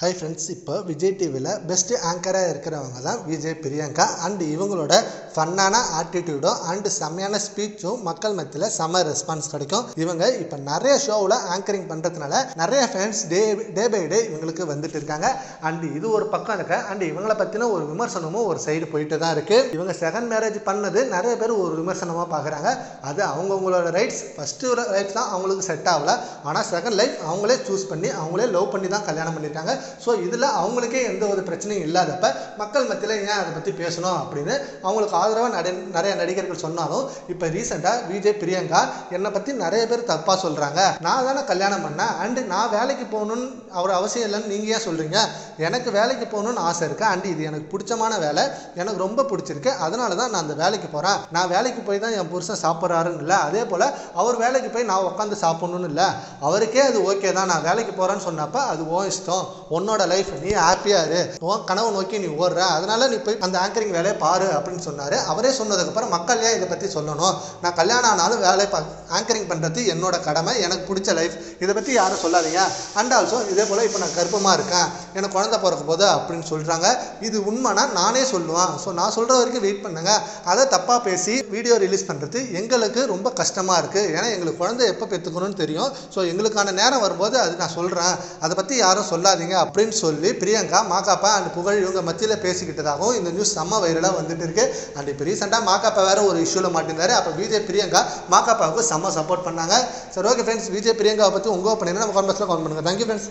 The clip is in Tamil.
ஹை ஃப்ரெண்ட்ஸ், இப்போ விஜய் டிவியில் பெஸ்ட் ஆங்கராக இருக்கிறவங்க தான் விஜய் பிரியங்கா. அண்ட் இவங்களோட ஃபன்னான ஆட்டிடியூடும் அண்டு செம்மையான ஸ்பீச்சும் மக்கள் மத்தியில் செம்ம ரெஸ்பான்ஸ் கிடைக்கும். இவங்க இப்போ நிறைய ஷோவில் ஆங்கரிங் பண்ணுறதுனால நிறைய ஃபேன்ஸ் டே பை டே இவங்களுக்கு வந்துட்டு இருக்காங்க. அண்டு இது ஒரு பக்கம் இருக்கு. அண்டு இவங்களை பற்றின ஒரு விமர்சனமும் ஒரு சைடு போயிட்டு தான் இருக்குது. இவங்க செகண்ட் மேரேஜ் பண்ணது நிறைய பேர் ஒரு விமர்சனமாக பார்க்குறாங்க. அது அவங்கவுங்களோட ரைட்ஸ். ஃபஸ்ட்டு ரைட்ஸ் தான் அவங்களுக்கு செட் ஆகலை. ஆனால் செகண்ட் லைஃப் அவங்களே சூஸ் பண்ணி அவங்களே லவ் பண்ணி தான் கல்யாணம் பண்ணியிருக்காங்க. ஸோ இதில் அவங்களுக்கே எந்த ஒரு பிரச்சனையும் இல்லாதப்ப மக்கள் மத்தியில் ஏன் அதை பற்றி பேசணும் அப்படின்னு அவங்களுக்கு ஆதரவாக நிறைய நடிகர்கள் சொன்னாலும் இப்போ ரீசெண்டாக விஜய் பிரியங்கா என்னை பற்றி நிறைய பேர் தப்பாக சொல்கிறாங்க. நான் தானே கல்யாணம் பண்ணேன் அண்டு நான் வேலைக்கு போகணுன்னு அவர் அவசியம் இல்லைன்னு நீங்கள் ஏன் சொல்கிறீங்க? எனக்கு வேலைக்கு போகணுன்னு ஆசை இருக்குது. அண்டு இது எனக்கு பிடிச்சமான வேலை, எனக்கு ரொம்ப பிடிச்சிருக்கு. அதனால தான் நான் அந்த வேலைக்கு போகிறேன். நான் வேலைக்கு போய் தான் என் புருஷன் சாப்பிட்றாருன்னு இல்லை, அதே போல் அவர் வேலைக்கு போய் நான் உட்காந்து சாப்பிட்ணுன்னு இல்லை. அவருக்கே அது ஓகே தான். நான் வேலைக்கு போகிறேன்னு சொன்னப்போ அது ஓ இஷ்டம், உன்னோட லைஃப், நீ ஹாப்பியா இரு, உன் கனவு நோக்கி நீ ஓடுற, அதனால நீ போய் அந்த ஆங்கரிங் வேலையை பாரு அப்படின்னு சொன்னாரு. அவரே சொன்னதுக்கப்புறம் மக்கள் ஏன் இதை பற்றி சொல்லணும்? நான் கல்யாணம் ஆனாலும் ஆங்கரிங் பண்ணுறது என்னோட கடமை, எனக்கு பிடிச்ச லைஃப், இதை பற்றி யாரும் சொல்லாதீங்க. அண்ட் ஆல்சோ இதே போல் இப்போ நான் கர்ப்பமாக இருக்கேன், எனக்கு குழந்தை பிறக்க போது அப்படின்னு சொல்கிறாங்க. இது உண்மைனா நானே சொல்லுவேன். ஸோ நான் சொல்கிற வரைக்கும் வெயிட் பண்ணுங்க. அதை தப்பாக பேசி வீடியோ ரிலீஸ் பண்ணுறது எங்களுக்கு ரொம்ப கஷ்டமாக இருக்குது. ஏன்னா எங்களுக்கு குழந்தை எப்போ பெற்றுக்கணும்னு தெரியும். ஸோ எங்களுக்கான நேரம் வரும்போது அது நான் சொல்கிறேன், அதை பற்றி யாரும் சொல்லாதீங்க அப்படின்னு சொல்லி பிரியங்கா மாகாப்பா அண்ட் புகழ் இவங்க மத்தியில் பேசிக்கிட்டதாகவும் இந்த நியூஸ் செம்ம வைரலாக வந்துட்டு இருக்கு. அண்ட் இப்போ ரீசெண்டாக மாகாப்பா வேற ஒரு இஷ்யூவில் மாட்டிருந்தாரு. அப்போ விஜய் பிரியங்கா மாகாப்பாவுக்கு செம்ம சப்போர்ட் பண்ணாங்க. சரி, ஓகே ஃப்ரெண்ட்ஸ், விஜய் பிரியங்காவை பற்றி உங்கள் ஒப்பீனியனை நம்ம காமெண்ட்ஸில் கமெண்ட் பண்ணுங்கள். Thank you friends.